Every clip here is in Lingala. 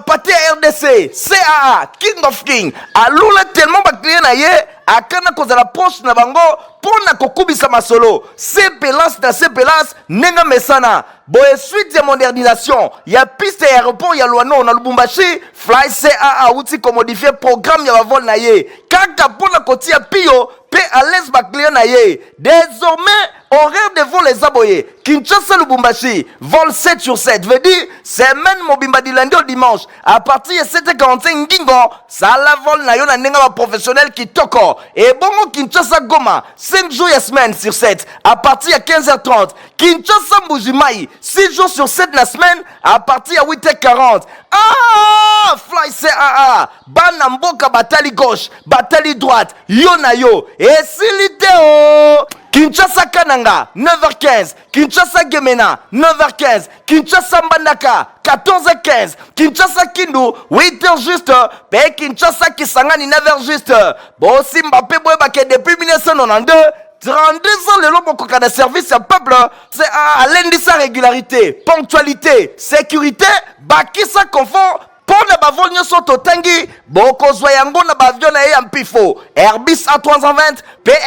pâté RDC, CAA, King of King. Alula tellement ba client na ye, akana kozala proche na bango, pona kokubisa masolo. CPLAS na CPLAS, nenga mesana. Boye suite de modernisation, ya piste aéroport ya Luano na Lubumbashi, Fly CAA outil ko modifier programme ya vol na ye. Kaka pona kotia pio, pe à l'aise ba client na ye. Désormais, horaire de vol les aboyés. Kinshasa Lubumbashi, vol 7 sur 7. Veut dire, semaine mobimba du lundi au dimanche. À partir de 7h45, Ngingo, ça la vol na yo na nenga professionnel qui toko. Et bongo Kinshasa Goma, 5 jours et semaine sur 7. À partir de 15h30. Kinshasa Mbujimai, 6 jours sur 7 la semaine. À partir de 8h40. Ah! Fly CAA. Banamboka batali gauche, batali droite. Yo na yo. Et siliteo. Kinshasa Kananga, 9h15. Kinshasa Gemena, 9h15. Kinshasa Mbandaka, 14h15. Kinshasa Kindu, 8h juste. Pe Kinshasa Kisangani, 9h juste. Bon, si Mbappé Boebake depuis 1992, 32 ans le lobo koka de service à peuple, c'est à l'indice régularité, ponctualité, sécurité, bakisa confort. Pour ne pas voler sur Totangi, Boko Zoyango na bavion na Yampifo, Airbus A320,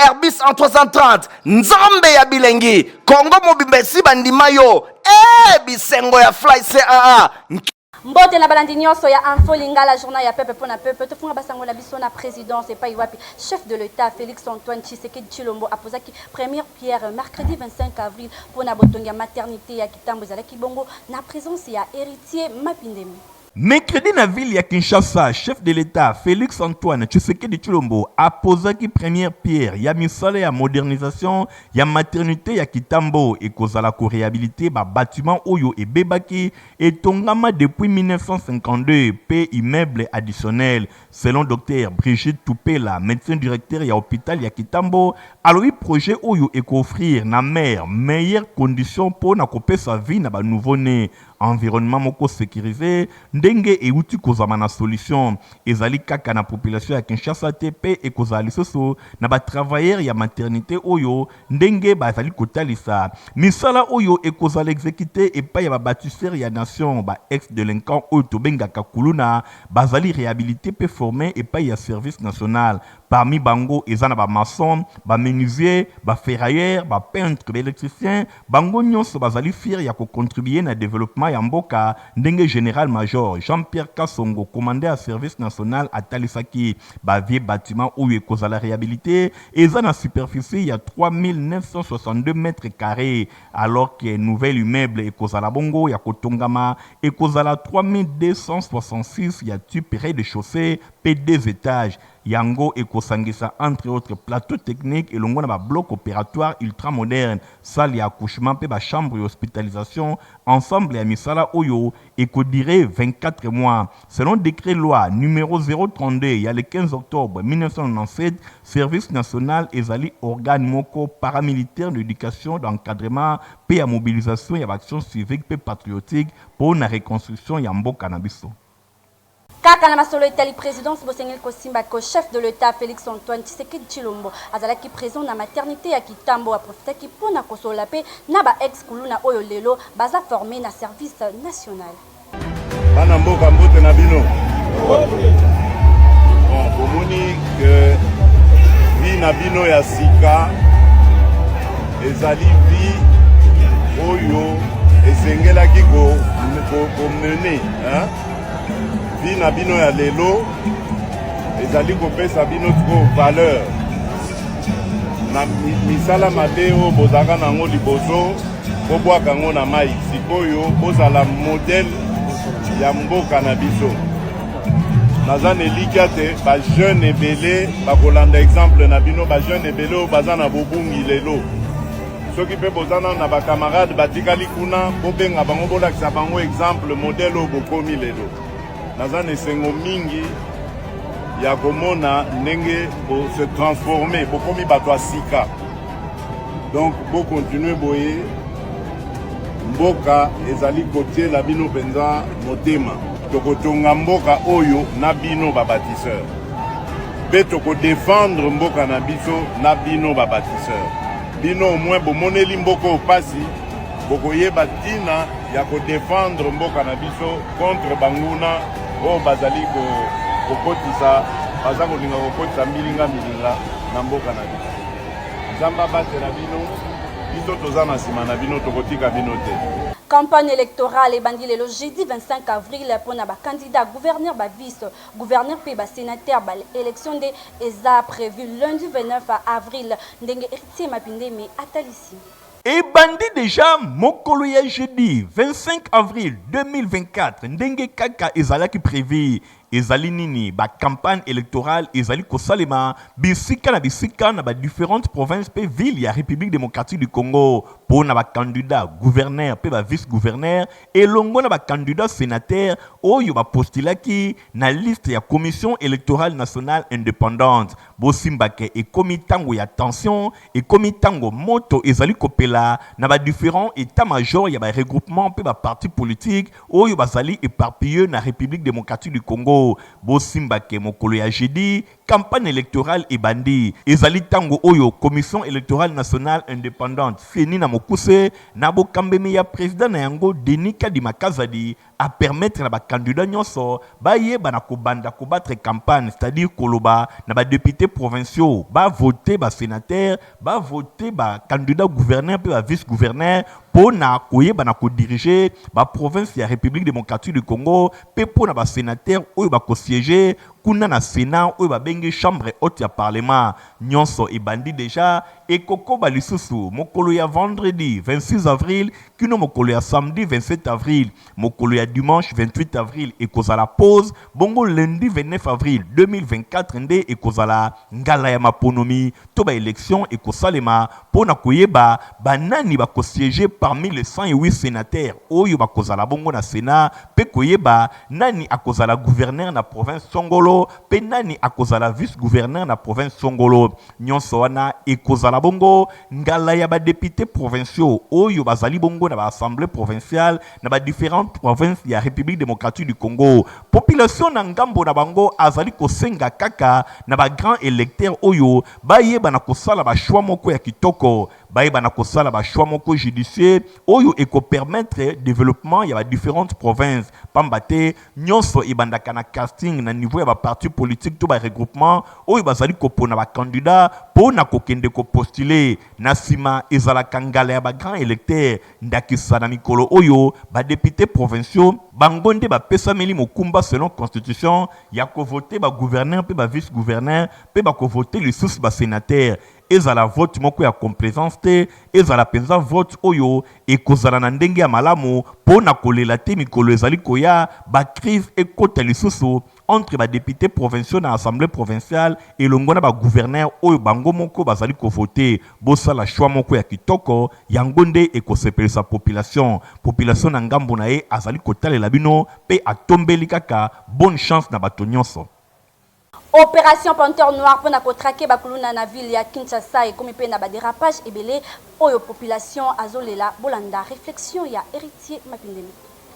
Airbus A330, Nzambe ya Bilengi, Congo Mobimesi Bandimayo, Bisengo ya Fly CAA. Mbote na balandi nyonso ya info lingala journal ya pepe pona pepe to funga basango la biso na présidence et pas wapi chef de l'état Félix Antoine Tshisekedi Tshilombo a posé première pierre mercredi 25 avril pour na botonga maternité ya Kitambo zala Kibongo na présence ya héritier Mapindemi. Mercredi na ville ya Kinshasa, chef de l'État Félix Antoine Tshisekedi Tshilombo a posé qui première pierre ya misala ya modernisation ya maternité ya Kitambo et kozala ko réhabiliter ba bâtiment oyo et bebaki et tongama depuis 1952 pe immeuble additionnel selon docteur Brigitte Toupela, médecin directeur ya hôpital ya Kitambo. Alors le projet oyo et offrir na mère meilleures conditions pour na kopesa vie na ba nouveau-né, environnement moko sécurisé ndenge e uti kozama na solution ezali kaka na population ya Kinshasa TP et kozali soso na ba travailleurs ya maternité oyo ndenge bazali kotalisa misala oyo e kozala exécuté et pa ya ba bâtisseur ya nation ba ex délinquant oyo tobengaka kuluna bazali réhabilité pe formé et pa ya service national. Parmi bango ezana ba maçon, ba menuisier, ba ferrailleur, ba peintre, ba électricien, bango nyonso bazali fier ya ko contribuer na développement ya mboka ndenge général major Jean-Pierre Kassongo, commandé à service national à Talisaki, ba vieux bâtiment où il cause la réhabilité ezana na superficie ya 3962 mètres carrés alors que nouvel immeuble et cause la bongo ya kotongama et cause la 3266 ya type rez-de-chaussée P2 étages. Yango et Kosangisa, entre autres plateaux techniques et l'ongo na bloc opératoire ultra moderne, salle et accouchement, pe ba chambre et hospitalisation, ensemble et misala oyo et ko dirait 24 mois. Selon décret loi numéro 032, il y a le 15 octobre 1997, service national ezali organe moko paramilitaire d'éducation, d'encadrement, pe à mobilisation et action civique, pe patriotique pour la reconstruction ya mboka na biso. Kaka na masolo etali présidence Bosengel Kosimba ko chef de l'état Félix Antoine Tshisekedi Tshilombo azalaki présent na maternité ya Kitambo a profitaki pona kosola pe na ba ex kuluna oyo lelo baza formé na service national. Bana mboka mbote na bino. Bon, komoni que vi na bino ya sika ezali vi oyo esengelaki ko mener, hein? Vi na bino ya lelo ezali kopesa bino tiko valeur na misala mabe oyo bozalaka nango liboso bobwaka ngo na mai sikoyo bozala modèle ya mboka na biso. Naza nelika te bajeune ebele bakolanda exemple na bino bajeune ebele oyo baza na bobungi lelo soki mpe bozana na bakamarade batikali kuna bobenga bango bolakisa bango exemple modèle oyo bokomi lelo. Naza nesengo mingi ya komona ndenge bo se transformer bokomi bato asika. Donc bo continuer boye mboka ezali kotie la bino penza motema tokotonga mboka oyo na bino babatisseur pe toko défendre mboka na biso na bino babatisseur bino au moins bomoneli mboka opasi bokoyeba ntina ya kodefendre mboka na biso contre banguna oyo bazali kokotisa baza kolinga kokotisa milinga na mboka na biso. Nzambe abatela bino, biso toza na nsima na bino, tokotika bino te. Campagne électorale et bandi le jeudi 25 avril pour na candidat gouverneur vice gouverneur puis sénateur élection de ESA prévu lundi 29 avril ndenge héritier mapinde mais atalisi. Et bandi déjà mokolo ya jeudi 25 avril 2024 ndenge kaka ezalaki prévu ezali nini ba campagne électorale ezali kosalema bisika na ba différentes provinces pe villes ya République démocratique du Congo pour na ba candidat gouverneur pe ba vice gouverneur elongo na ba candidat sénateur oyo ba postulaki na liste ya commission électorale nationale indépendante bosimbake et komitango ya tension et komitango moto ezali kopela na ba différents états-majors ya ba regroupement pe ba parti politique oyo bazali éparpillé na République démocratique du Congo. Bosimbake mokolo ya jeudi campagne électorale ebandi ezali tango oyo commission électorale nationale indépendante fini na mokuse na bokambemi ya président na yango Denis Kadima Kazadi à permettre na ba candidat nyonso bayeba na kobanda kobattre campagne, c'est-à-dire koloba na ba députés provinciaux ba voter ba sénateur ba voter ba candidat gouverneur pe ba vice gouverneur pour na koyeba na ko diriger ba province ya République démocratique du Congo pe pour na ba sénateur oyo ba ko siéger kuna na Sénat oyo ba bengi chambre haute ya parlement nyonso ebandi déjà et koko ba lisusu mokolo ya vendredi 26 avril kino mokolo ya samedi 27 avril mokolo ya dimanche 28 avril et kozala pause bongo lundi 29 avril 2024 nde et kozala ngala ya maponomi to ba élection et kosalema pona koyeba banani ba ko siéger parmi les 108 sénateurs oyo ba kozala bongo na Sénat pe koyeba nani akozala gouverneur na province Songolo pe nani akozala vice gouverneur na province Songolo nyonso wana et kozala bongo ngala ya ba députés provinciaux oyo bazali bongo na ba assemblée provinciale na ba différentes provinces ya République démocratique du Congo population na ngambo na bango azali kosenga kaka na ba grand électeur oyo bayeba na kosala ba choix moko ya kitoko bayeba na kosala ba choix moko judiciaire oyo eko permettre développement ya ba différentes provinces pambate nyonso ibandaka na casting na niveau ya ba parti politique to ba regroupement oyo bazali kopona ba candidat pona kokende ko postuler na sima ezala kangala ya ba grand électeur ndakisa na mikolo oyo ba députés provinciaux bangonde ba pesameli mokumba selon constitution ya ko voter ba gouverneur pe ba vice gouverneur pe ba ko voter les sous ba sénateur ezala vote moko ya complaisance te ezala penza vote oyo ekozala na ndenge ya malamu pona kolela te mikolo ezali koya ba crise ekota lisusu entre ba députés provinciaux na assemblée provinciale et longona ba gouverneur oyo bango moko bazali ko voter bosala choix moko ya kitoko yango nde ekosepelisa population na ngambo na ye azali kotalela bino pe atombeli kaka bonne chance na bato nyonso. Opération Panthère Noire pour na traquer bakuluna na ville ya Kinshasa et comme pe na ba dérapage ebele oyo population azolela bolanda réflexion ya héritier mapindemi.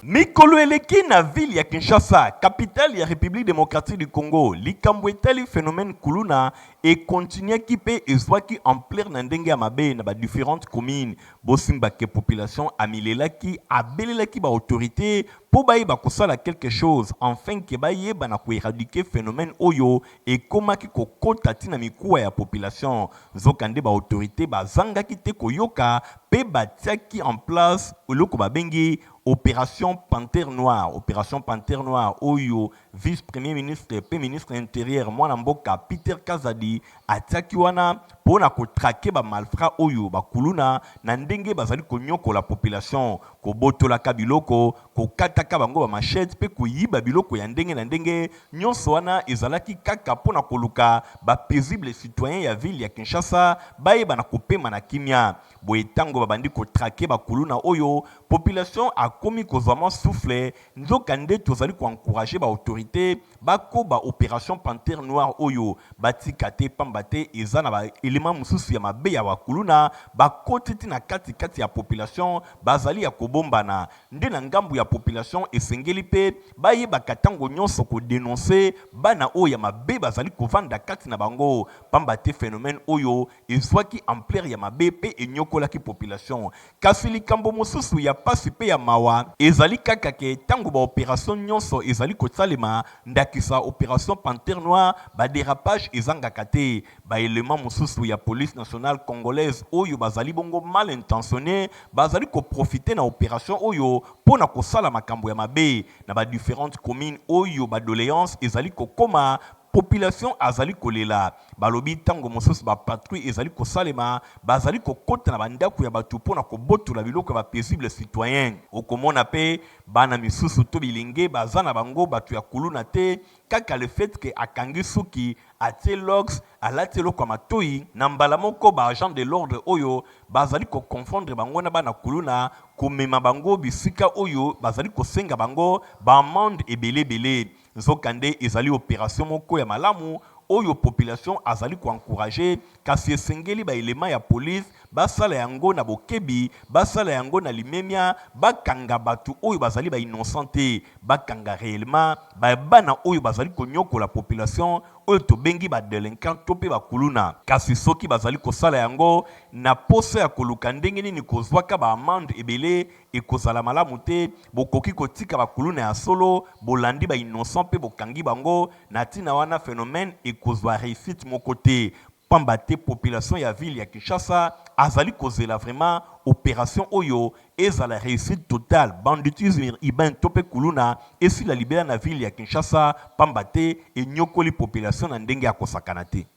Mikolo eleki na ville ya Kinshasa, capitale ya République démocratique du Congo, likambo etali phénomène kuluna et continue qui peut ezwaki ampleur na ndenge ya mabe na ba différentes communes. Bosimba ke population amilelaki abelelaki ba autorité po bayeba kosala quelque chose enfin ke bayeba na ko éradiquer phénomène oyo et komaki kokota tina mikuwa ya population. Zokande ba autorité bazangaki te koyoka pe batiaki en place oloko babengi Opération Panthère Noire. Opération Panthère Noire, Oyo, vice-premier ministre, pe ministre intérieur, Mwana Mboka, Peter Kazadi, Atakiwana, pour na ko traquer ba malfrat Oyo, ba kuluna, nandenge bazali ko nyoko la population, ko botola kabiloko, ko kataka bango ba machette, pe ko yiba biloko ya ndenge na ndenge, nyonso wana ezalaki kaka pona koluka ba paisible citoyen ya ville ya Kinshasa, baye bana ko pema na kimia. Boye tango babandi ko traquer ba kuluna Oyo, population a bakomi kozama souffle nzokande tozali encourager ba autorité bakoba opération Panthère Noire oyo batika te pamba te eza na ba élément mususu ya mabe ya bakuluna bakotiti na kati ya population bazali ya kobombana nde na ngambu ya population esengeli pe bayeba katango nyonso ko dénoncer bana oyo ya mabe bazali kovanda kati na bango pamba te phénomène oyo ezwaki ampleur ya mabe pe enyokolaki population kasi likambo mosusu ya pasi pe ya mawa ezali kaka ke tango ba opération nyonso ezali kosalema ndakisa opération Panthère Noire ba dérapage ezangaka te ba élément mosusu ya police nationale congolaise oyo bazali bongo mal intentionné bazali ko profiter na opération oyo pona kosala makambo ya mabe na ba différentes communes oyo ba doléance ezali kokoma population azali kolela balobi tango mosusu ba patrouille ezali kosalema bazali kokota na bandako ya batu pona kobotola biloko ba paisible citoyen okomona pe bana misusu to bilinge bazana bango batu ya kuluna te kaka le fait que akangi suki atie logs alati eloko ya matoi na mbala moko ba agent de l'ordre oyo bazali ko confondre bango na bana kuluna komema bango bisika oyo bazali kosenga bango ba amende ebele nzokande ezali opération moko ya malamu oyo population azali ko encourager kasi esengeli ba élément ya police basala yango na bokebi basala yango na limemia bakanga batu oyo bazali ba innocente bakanga réellement ba bana oyo bazali konyoko la population oyo tobengi ba délinquant to pe bakuluna kasi soki bazali kosala yango na posa ya koluka ndenge nini kozwaka ba amende ebele ekozala malamu te bokoki kotika bakuluna ya solo bolandi ba innocent pe bokangi bango na tina wana phénomène ekozwa réussite moko te pamba te population ya ville ya Kinshasa azali kozela vraiment opération oyo ezala réussite totale banditisme urbain tope kuluna esi la libéra na ville ya Kinshasa pamba te enyokoli population na ndenge ya kosakana te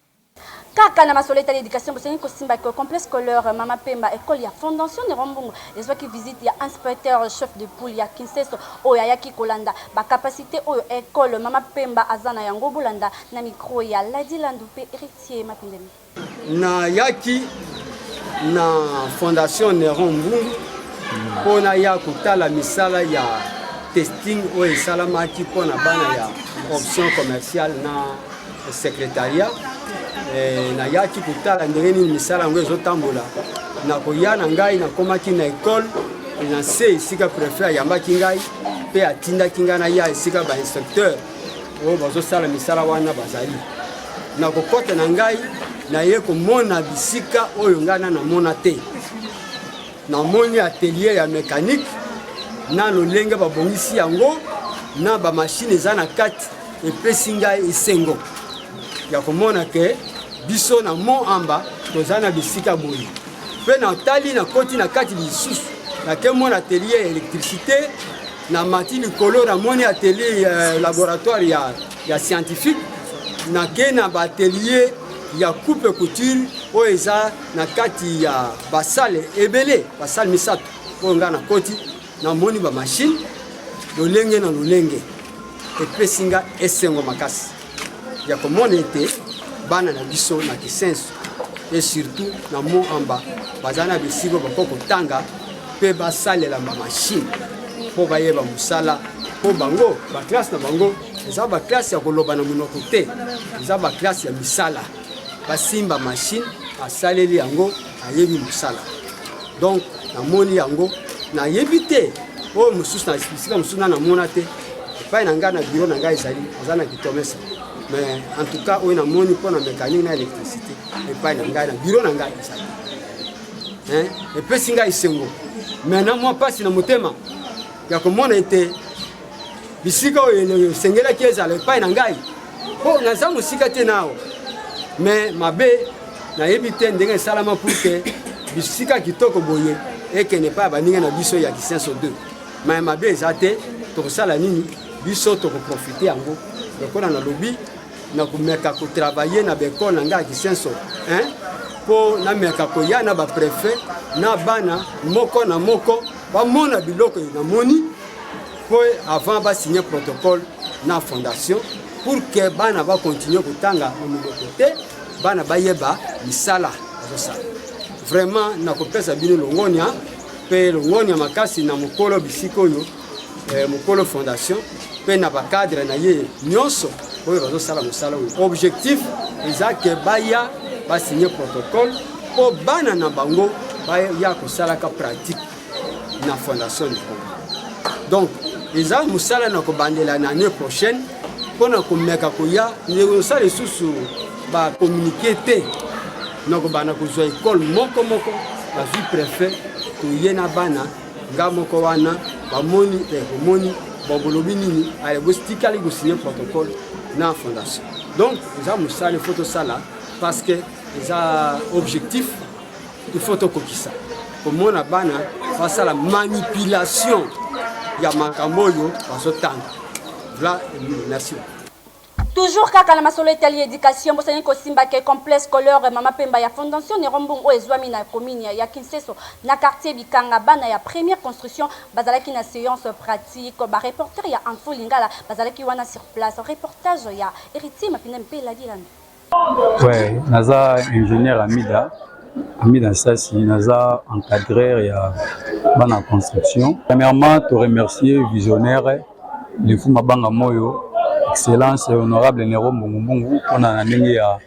kaka na masoleta l'éducation bosengi kosimba que complexe scolaire Mama Pemba école ya fondation ne Rombongo les qui visite ya inspecteur chef de poule ya Kinseso oyo ayaki kolanda ba capacité oyo école Mama Pemba azana yango bolanda na micro ya Ladi Landupe héritier mapindemi na yaki na fondation ne Rombongo pona ya kutala misala ya testing oyo salamaki pona bana ya option commerciale na secrétariat na yaki kutala ndenge nini misala yango ezotambola na koya na ngai nakomaki na école na se esika préfet ayambaki ngai mpe atindaki ngai na ya esika bainspecteur oyo bazosala misala wana bazali na kokota na ngai naye komona bisika oyo ngai namona te namoni atelier ya mécanique na lolenge babongisi yango na bamashine eza na kati epesi ngai esengo ya komona ke biso na mo amba tozana bisika boye pe na tali na koti na kati lisusu na ke mona atelier électricité na mati likolo na moni atelier laboratoire ya scientifique na ke na ba atelier ya coupe couture oyo eza na kati ya basale ebele basale misato oyo nga na koti na moni ba machine lolenge na lolenge epesi nga esengo makasi ya komona ete bana na biso na Kisenso et surtout na mo amba bazana bisiko bakoko tanga pe basalela ma machine po bayeba musala po bango ba classe na bango eza ba classe ya koloba na monoko te eza ba classe ya misala basimba machine asaleli yango ayebi musala donc na moni yango na yebi te o mususu na bisika mususu na mona te pa na nga na bureau na nga ezali azana kitomesa mais en tout cas on a moni pour la mécanique na électricité et pas na ngai na bureau na ngai ça et puis singa isengo maintenant moi passe na motema ya komona ete bisika oyo sengela kieza le pas na ngai po na za musika te nao mais mabe na yebite ndenge salama pour que bisika kitoko boye et que ne pas baninga na biso ya Kisenso 2 mais mabe ezate to sala nini biso to profiter yango lokola na lobby na kumeka ko travailler na bekol na nga Kisenso po na meka ko ya na ba préfet na bana moko na moko ba mona biloko na moni po avant ba signer protocole na fondation pour que bana ba continuer kutanga na côté bana ba yeba misala azosala vraiment na kopesa bino longonia mpe longoni ya makasi na mokolo bisika oyo mokolo fondation mpe na bacadre na ye nyonso oyo bazosala mosala oyo objectif eza ke baya basigner protocole mpo bana na bango baya kosalaka pratique na fondation du Congo. Donc eza mosala na kobandela na année prochaine mpona komeka koya ndenge osala lisusu bacommunike te na kobanda kozwa ekole moko bazwi préfet toye na bana nga moko wana bamoni komoni bobolobi nini ale bositikali kosigner protocole na fondation. Donc eza mosala il faut tosala parce que eza objectif il faut tokokisa komona bana basala manipulation ya makambo oyo bazotanga. Voilà, merci. Toujours kaka na masolo etali éducation bosani ko simba ke complexe scolaire mama pemba ya fondation ne rombong o ezwami na commune ya Kinseso na quartier Bikanga bana ya première construction bazalaki na séance pratique ba reporter ya Info Lingala bazalaki wana sur place reportage ya Héritier Mapina Mpela Dilani. Ouais, naza ingénieur Amida Sassi, naza encadreur ya bana construction. Premièrement, te remercier visionnaire les Fuma Banga Moyo, excellence et honorable Nero Mbungu, on a ndenge ya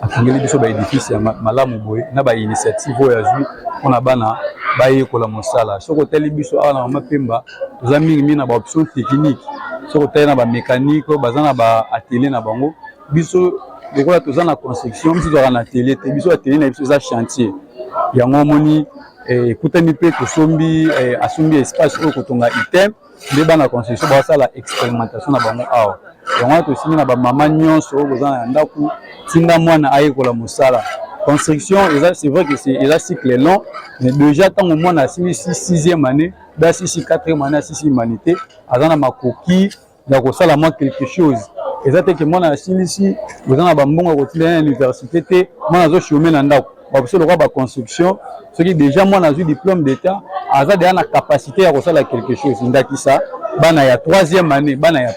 akangeli biso ba édifice ya malamu boye na ba initiative oyo azwi on a bana ba yekola mosala soko teli biso awa na mapemba toza mingi na ba option technique soko teli na ba mécanique bazana ba atelier na bango biso lokola toza na construction biso toza na atelier te biso atelier na biso za chantier yango moni ekutani mpe tosombi asombi espace oyo kotonga item nde bana construction basala expérimentation na bango awa yango tosingi na bamama nyonso oyo boza na ndako tinda mwana ayekola mosala construction c'est vrai que c'est cycle long mais déjà ntango mwana asili 6e année basisi 4e année asisi humanité aza na makoki ya kosala mwa quelque chose eza te ke mwana asilisi boza na bambongo ya kotinda na université te mwana azochome na ndako babiso lokwa baconstruction soki déjà mwana azwi diplôme d'état aza deya na capacité ya kosala quelque chose ndakisa bana ya 3e année bana ya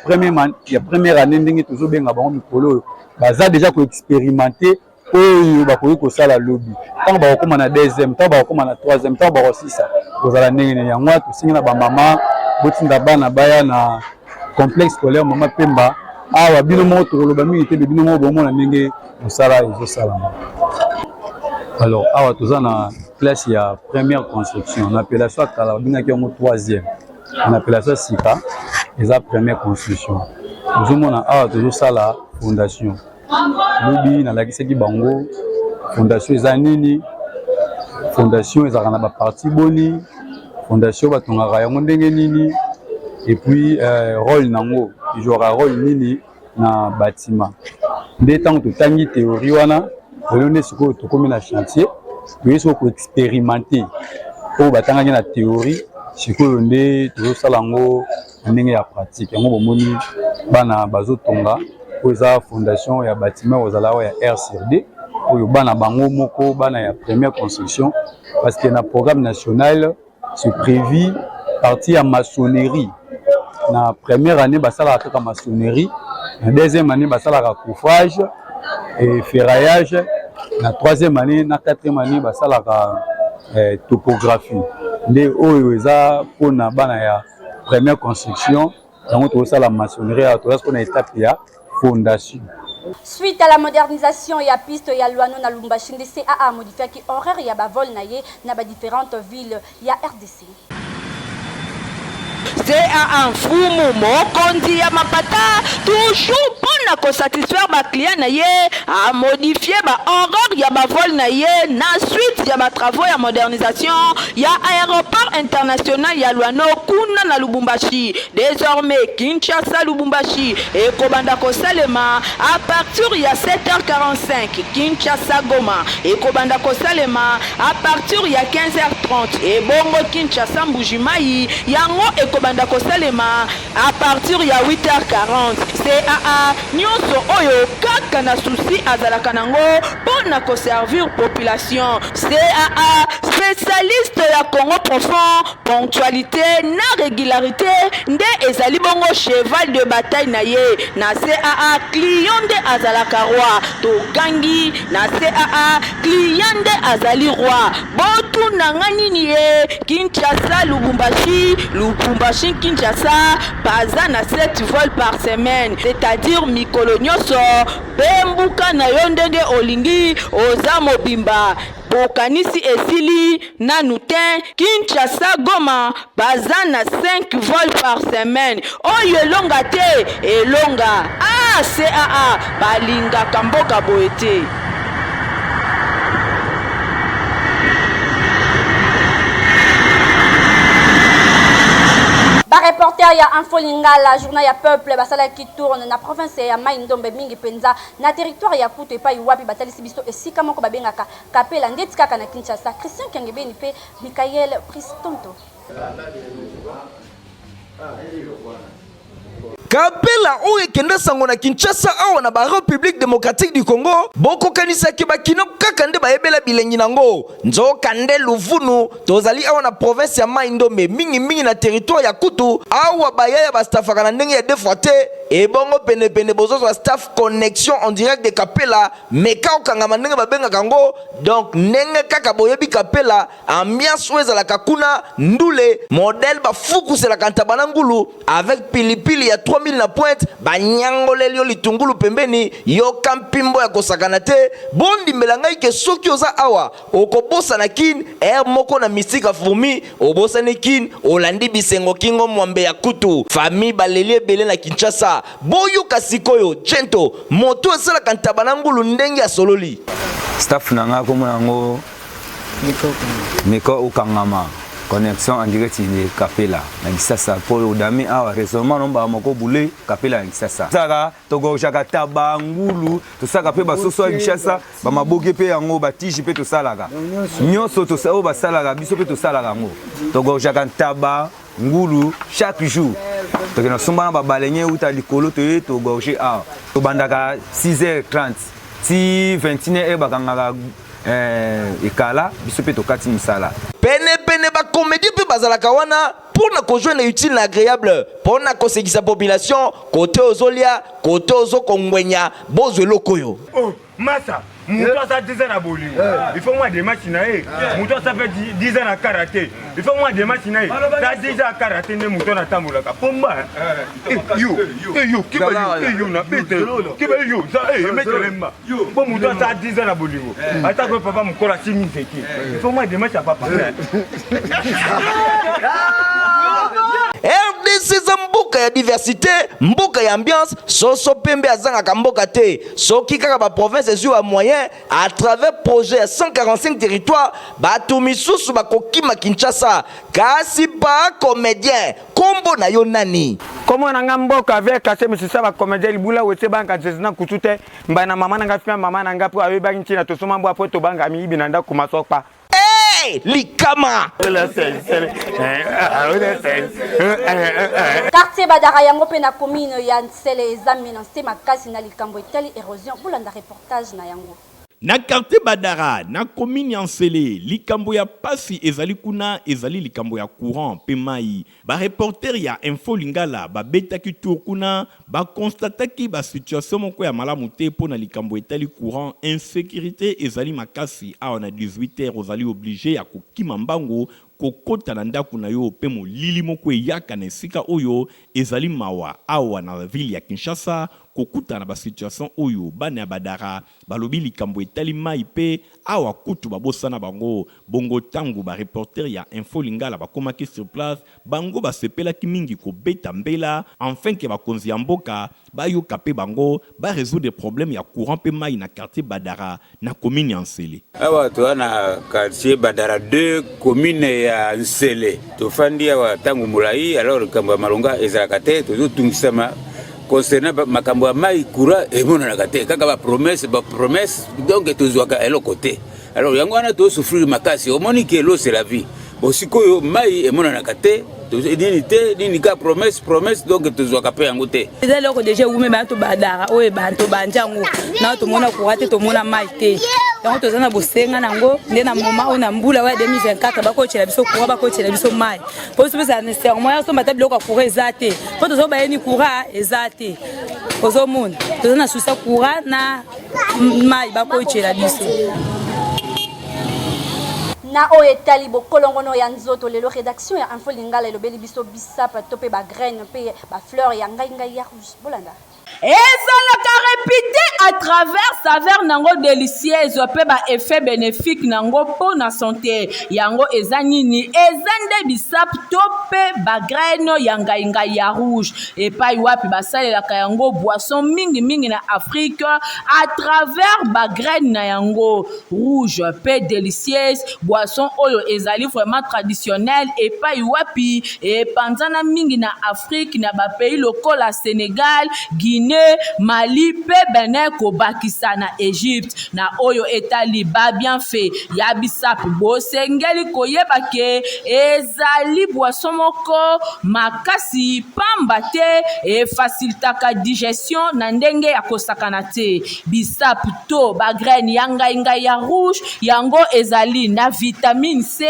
première année ndenge tozobenga bango mikolo oyo baza déjà koexpérimenter oyo bakoki kosala lobby ntango bakokoma na 2e ntango bakokoma na 3e ntango bakosisa kozala ndenge nini yango tosingi na bamama botinda bana baya na complexe scolaire mama pemba awa bino moko tokoloba mingi te bino moko bomona ndenge mosala ezosalama. Alors awa toza na classe ya première construction on appelle ça kala babengaki yango 3e on appelle ça sika eza première construction ozomona awa tozosala fondation lobi nalakisaki bango fondation eza nini fondation ezalaka na baparti boni fondation batongaka yango ndenge nini et puis rôle nango ejouaka rôle nini na bâtiment nde ntango totangi théorie wana lelo nde sikoyo tokomi na chantier toyei sikoyo koexpérimenter oyo batangaki na théorie sikoyo nde tozosala yango na ndenge ya pratique yango bomoni bana bazotonga oyo eza fondation ya bâtiment ozala oyo ya RCRD oyo bana bango moko bana ya première construction parce que na programme national c'est prévu partie ya maçonnerie na première année basalaka kaka maçonnerie na 2e année basalaka couffage et ferraillage na 3e année na 4e année basalaka topographie nde oyo eza mpona bana ya première construction yango tozosala maçonnerie toza mpona étape ya fondation. Suite à la modernisation et à piste ya Luano na Lumbashi nde CAA modifiaki horaire ya bavol na ye na ba différentes villes ya RDC. CAA mfumu mokonzi ya mapata toujours mpona kosatisfaire baclient na ye a modifie bahoraire ya bavol na ye na suite ya batravaux ya modernisation ya aéroport international ya Luano kuna na Lubumbashi. Désormais Kinshasa Lubumbashi ekobanda kosalema à partir ya 7h45 Kinshasa Goma ekobanda kosalema à partir ya 15h30 et bongo Kinshasa Mbujimai yango ekobanda kosalema à partir ya 8h40. CAA nyonso oyo kaka na souci azalaka nango mpona koservir population. CAA spécialiste ya Congo profond, ponctualité na régularité nde ezali bongo cheval de bataille na ye na CAA client nde azalaka roi to gangi na CAA client nde azali roi botu nanga nini ye Kinshasa Lubumbashi Kinshasa baza na 7 vols par semaine c'est-à-dire mikolo nyonso bembuka na yo ndenge olingi oza mobimba bokanisi esili nanu te Kinshasa Goma baza na 5 vols par semaine oyo elonga te elonga CAA balingaka mboka boye te. Reporter ya Info Lingala journal ya peuple basala qui tourne na province ya Mai Ndombe mingi penza na territoire ya Kutu epai wapi batalisi biso esika moko babengaka kapela ndeti kaka na Kinshasa. Christian Kengebeni pe Michael Pristonto. Kapela oyo kenda sango na Kinshasa awa na ba République démocratique du Congo boko kanisa ke bakino kaka nde bayebela bilengi nango nzoka nde Luvunu tozali awa na province ya Mai Ndombe mingi na territoire ya Kutu awa bayaya ba staffaka na ndenge ya defote ebongo pene bozozo ba staff connexion en direct de Kapela meka okanga mandenge babenga kango donc nenge kaka boyebi Kapela ambiance weza la kakuna ndule modèle ba fukusela kantabana ngulu avec pilipili ya 3000 na pointe banyangolelio litungulu pembeni yo kampimbo ya kosakana te bondi melangai ke soki oza awa okobosa na kin moko na misika fumi obosa ne kin olandi bisengo kingo mwambe ya Kutu famille balelie bele na Kinshasa boyo kasikoyo jento moto esala kantabana ngulu ndenge ya sololi staff nanga ko monango Miko ukangama connexion en direct ni Kapela na Kisasa pour odami awa raisonnement nomba moko boulé Kapela na Kisasa saka togo jaka tabangulu to saka pe basoso ya Kisasa ba maboke pe yango ba tiji pe to salaka nyonso to sa o ba salaka biso pe to salaka ngo togo jaka taba ngulu chaque jour to kena somba ba balenye uta likolo to gorge a to bandaka 6h30 si 21h bakanga ekala biso pe to kati misala pene ba comédie pe bazalaka wana pour na kojoindre utile na agréable pour na kosekisa population côté ozolia côté ozokongwenya bozwe lokoyo oh massa muto ça 10 ans na bolingo il faut moi des matchs na muto ça fait 10 ans na karaté il faut moi des matchs na ça 10 ans karaté ne muto na tambola ka pomba yo qui va yo na bete qui va yo ça mettre lemba bon muto ça 10 ans na bolingo ata ko papa mukola chimi zeki il faut moi des matchs à papa RDC za mboka ya diversité mboka ya ambiance soso pembe azanga ka mboka te soki kaka ba province ezu ya moyen à travers projet ya 145 territoires batu misusu bakokima Kinshasa kasi pa comédien kombo na yo nani comment nanga mboka avec kase misisa ba comédien libula wetse banka zezina kutute mbana mama nanga fia mama nanga po awe banki na tosoma mbo apo to banga mi binanda kumasokpa likama quartier Badara yango pe na commune ya Nsele ezami na nsema kasi na likambo etali érosion bolanda reportage na yango na quartier Badara na commune ya Nsele likambo ya pasi ezali kuna ezali likambo ya courant pe mai ba reporter ya Info Lingala ba betaki tour kuna ba constataki ba situation moko ya malamu te pona likambo etali courant insécurité ezali makasi awa na 18h ozali obligé ya kokima mbango kokota na ndako na yo pe molili moko eyaka na esika oyo ezali mawa awa na ville ya Kinshasa kokuta na ba situation oyo bana ya Badara balobi likambo etali mai pe awa kutu babosana bango bongo tangu ba reporter ya Info Lingala bakomaki sur place bango basepelaki mingi kobeta mbela enfin ke bakonzi ya mboka bayoka pe bango ba résoudre des problèmes ya courant pe mai na quartier Badara na commune ya Nsele awa to na quartier Badara 2 commune ya Nsele to fandi awa tangu mulai alors kamba malonga ezalaka te to tungisama concernant makambo ya mai courant emonanaka te kaka ba promesse donc tozwaka eloko te alors yango wana to souffrir makasi omoni ke l'eau c'est la vie bon sikoyo mai emonanaka te nini ka promesse donc tozwaka pe yango te ezaloko déjà ume bantu Badara oyo bantu banjango na to mona courant te to mona mai te yango tozana bosenga nango nde na moment on a mbula wa 2024 bakotela biso courant bakotela biso mai po biso ça nécessairement so mata biloko courant ezate po tozo ba yeni courant ezate ozo mona tozana susa courant na mai bakotela biso na oyo etali bokolongono ya nzoto lelo rédaction ya Info Lingala elobeli biso bisapa to pe ba graine pe ba fleur ya ngai ya rouge bolanda ezalaka répété à travers saveur nango délicieuse pe ba effet bénéfique nango po na santé yango eza nini eza nde bisap to pe ba graine ya ngai ya rouge et pa wapi basalelaka yango boisson mingi na Afrique à travers ba graine na yango rouge pe délicieuse boisson oyo ezali vraiment traditionnel et pa wapi et panzana mingi na Afrique na ba pays lokola Sénégal Guinée Mali pe Benin kobakisa na Égypte na oyo etali ba bien fait ya bisap bosengeli koyeba ke ezali boisson moko makasi pamba te e facilitaka digestion na ndenge ya kosakana te bisap to ba graine ya ngai ya rouge yango ezali na vitamine C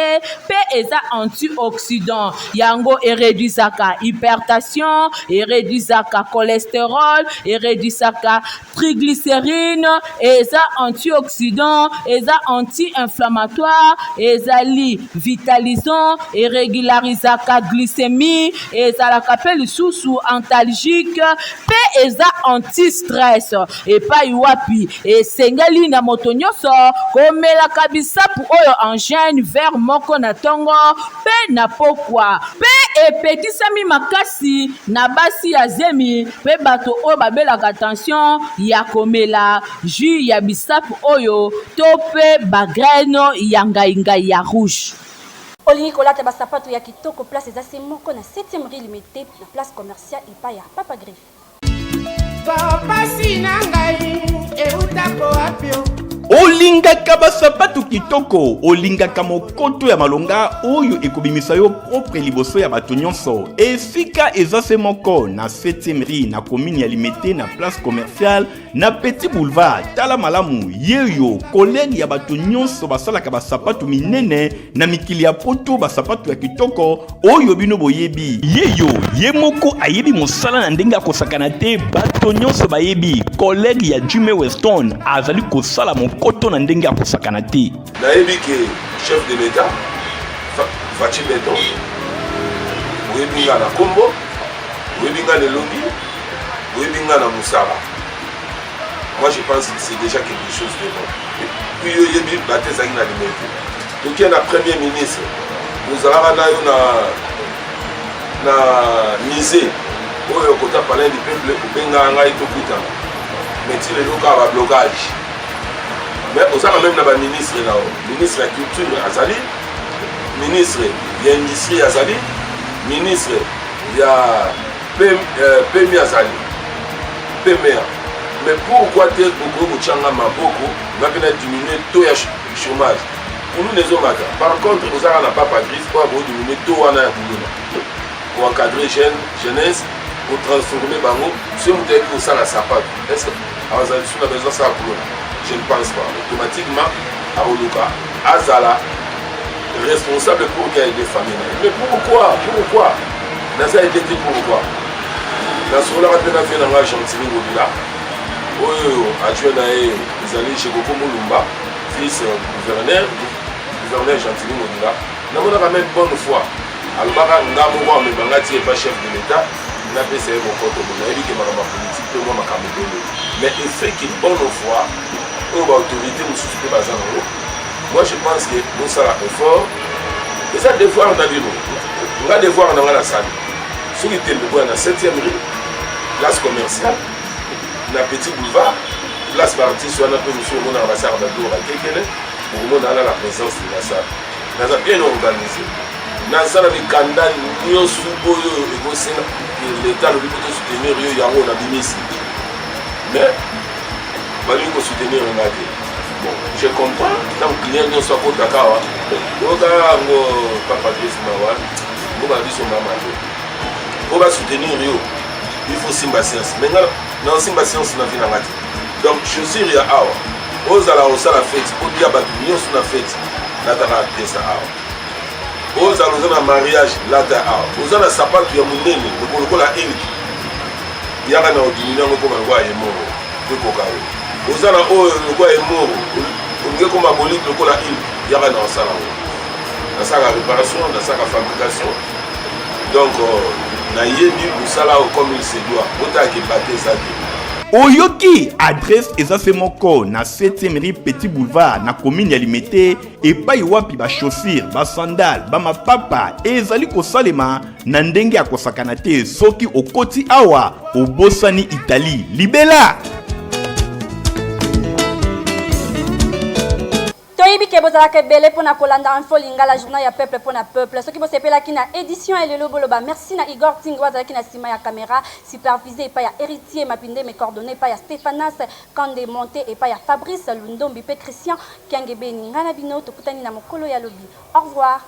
pe eza antioxydant yango réduisaka hypertension réduisaka cholestérol réduisaka triglycérine eza antioxydant eza anti-inflammatoire ezali vitalisant régularisaka glycémie ezalaka pe lisusu antalgique pe eza anti-stress epai wapi esengeli na moto nyonso komelaka bisapu oyo en gène vers moko na tongo pe na pokwa pe epetisami makasi na basi ya zemi pe bato oyo babelaka tension ya komela jus ya bisapu oyo to pe bagraine ya ngai ya rouge olingi kolata basapato ya kitoko place eza se moko na 7e rue limité na place commerciale epai ya Papa Griffe pasi na ngai eutako apio olingaka basapato kitoko olingaka mokoto ya malonga oyo ekobimisa yo propre liboso ya bato nyonso esika eza se moko na 7e rue na commune ya Limité na place commerciale na Petit Boulevard tala malamu yeyo collègue ya bato nyonso basalaka basapato minene na mikili ya poto basapato ya kitoko oyo bino boyebi yeyo ye moko ayebi mosala na ndenge akosakana te bato nyonso bayebi collègue ya Jimmy Weston azali kosala koto na ndenge akosakana te nayebi ke chef de l'état Fachi Beton oyebi nga na kombo oyebi nga na elongi oyebi nga na mosala moi je pense que c'est déjà quelque chose de bon puis oyebi bate ezalaki na limete tokie na premier ministre ozalaka na yo na musée oyo kota palais du peuple obengaka ngai tokutana mais ti lelo kaka bablocage mais on a même le ministre là, ministre de la culture Azali, ministre de l'industrie Azali, ministre de la PMI Azali, PMR. Mais pourquoi tu es beaucoup de changa maboko, va venir diminuer tout le chômage. Pour nous les hommes, par contre, nous n'avons pas Papa Griffe pour diminuer tout le pour encadrer jeunesse, pour transformer Bango, si vous avez pour ça la sapate. Est-ce que vous avez besoin de ça pour nous? Je ne pense pas. Automatiquement, à Oluka, Azala, responsable pour qu'il y ait des familles. Mais pourquoi Naza a été dit pourquoi Dans ce cas-là, on a fait un Argentine au Bila. Adjoint les alliés chez Koko Moulumba, fils gouverneur Argentine au Bila. Nous avons même bonne foi. Alors, Ngamoua, mais Bangati n'est pas chef de l'État. Il n'a pas essayé mon compte. Il a dit que ma politique, moi, ma caméra. Mais il fait qu'il bonne foi. Autorité moi je pense que nous sommes effort et ça devoir on a vu on va devoir dans la salle sur le téléphone à 7e rue place commerciale na Petit Boulevard place partie sur un peu monsieur mon ambassade d'Ador à Kekele pour nous dans la présence de la salle nous avons bien organisé dans ça avec Kandan nous sous l'État le but de soutenir yo yango na bimisi mais il faut soutenir un gars. Bon, je comprends. Dans le client, nous sommes contre Dakar. Nous avons Papa Griffe Mawan. Nous avons dit son maman. On va soutenir Rio. Il faut Simba Science. Maintenant, dans Simba Science, on a vu la matin. Donc, je suis à Awa. ozala osala fete olia bato nyonso na fete lataka pesa awa ozala oza na mariage lata awa oza na sapato ya monene lokola ilki yaka na odimini yango koma lokola yemoro ekoka yo oza na oyo lokola yemoro olingi koma boliki lokola ilki yaka na osala ngo nasaka réparation nasaka fabrication donc nayebi mosala oyo comme il se doit otaki bate eza te Oyoki adresse ezase moko na 7e rue Petit Boulevard na commune ya Limete epai wapi ba chaussure ba sandal ba mapapa ezali kosalema na ndenge ya kosakana te soki okoti awa obosani Italie libela. toyebi ke bozalaka ebele mpona kolanda info lingala journal ya peuple mpona peuple soki bosepelaki na édition elelo boloba merci na Igor Tingo azalaki na nsima ya caméra supervisé epai ya héritier mapinde me coordonné epai ya Stéphanas Kande monté epai ya Fabrice Lundombi mpe Christian Kiangebeni ngai na bino tokutani na mokolo ya lobi au revoir.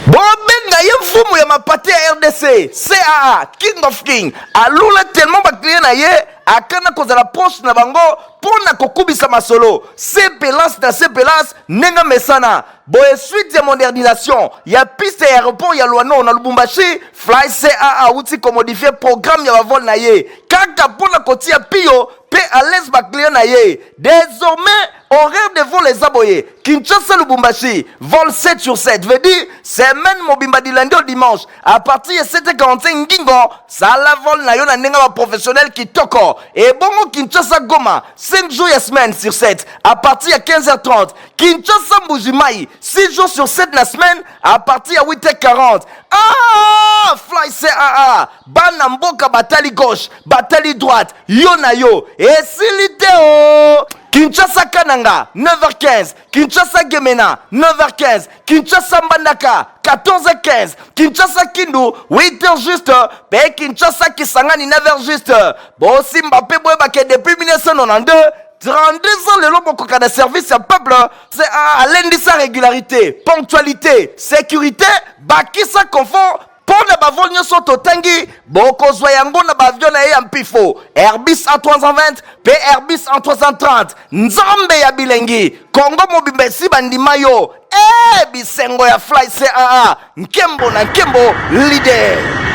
Bobenga ye mfumu ya mapate ya RDC CAA King of King alula tellement bakliye na ye akana kozala proche na bango pona kokubisa masolo CPLAS na CPLAS nenga mesana boye suite ya modernisation ya piste ya aéroport ya Luano na Lubumbashi Fly CAA uti ko modifier programme ya bavol na ye kaka pona kotia pio pe à l'aise bakliye na ye désormais horaire de vol les aboyés Kinshasa Lubumbashi vol 7 sur 7 veut dire semaine mobimba du lundi au dimanche à partir de 7h45 ngingo ça la vol na yo na nenga ba professionnel qui toko et bongo Kinshasa Goma 5 jours et semaine sur 7 à partir de 15h30 Kinshasa Mbujimai 6 jours sur 7 la semaine à partir de 8h40 ah Fly CAA bana mboka batali gauche batali droite yo na yo et silite oh Kinshasa Kananga 9h15 Kinshasa Gemena 9h15 Kinshasa Mbandaka 14h15 Kinshasa Kindu 8h juste pe Kinshasa Kisangani 9h juste Bossi Mbappé Boebake depuis 1992 32 ans le long de service à peuple c'est à lundi sa régularité ponctualité sécurité bakisa confort Pona bavol nyoso totangi boko zwa yango na bavion na ya mpifo Airbus A320 pe Airbus A330 nzambe ya bilengi Kongo mobimba si bandima yo bisengo ya Fly CAA nkembo na nkembo leader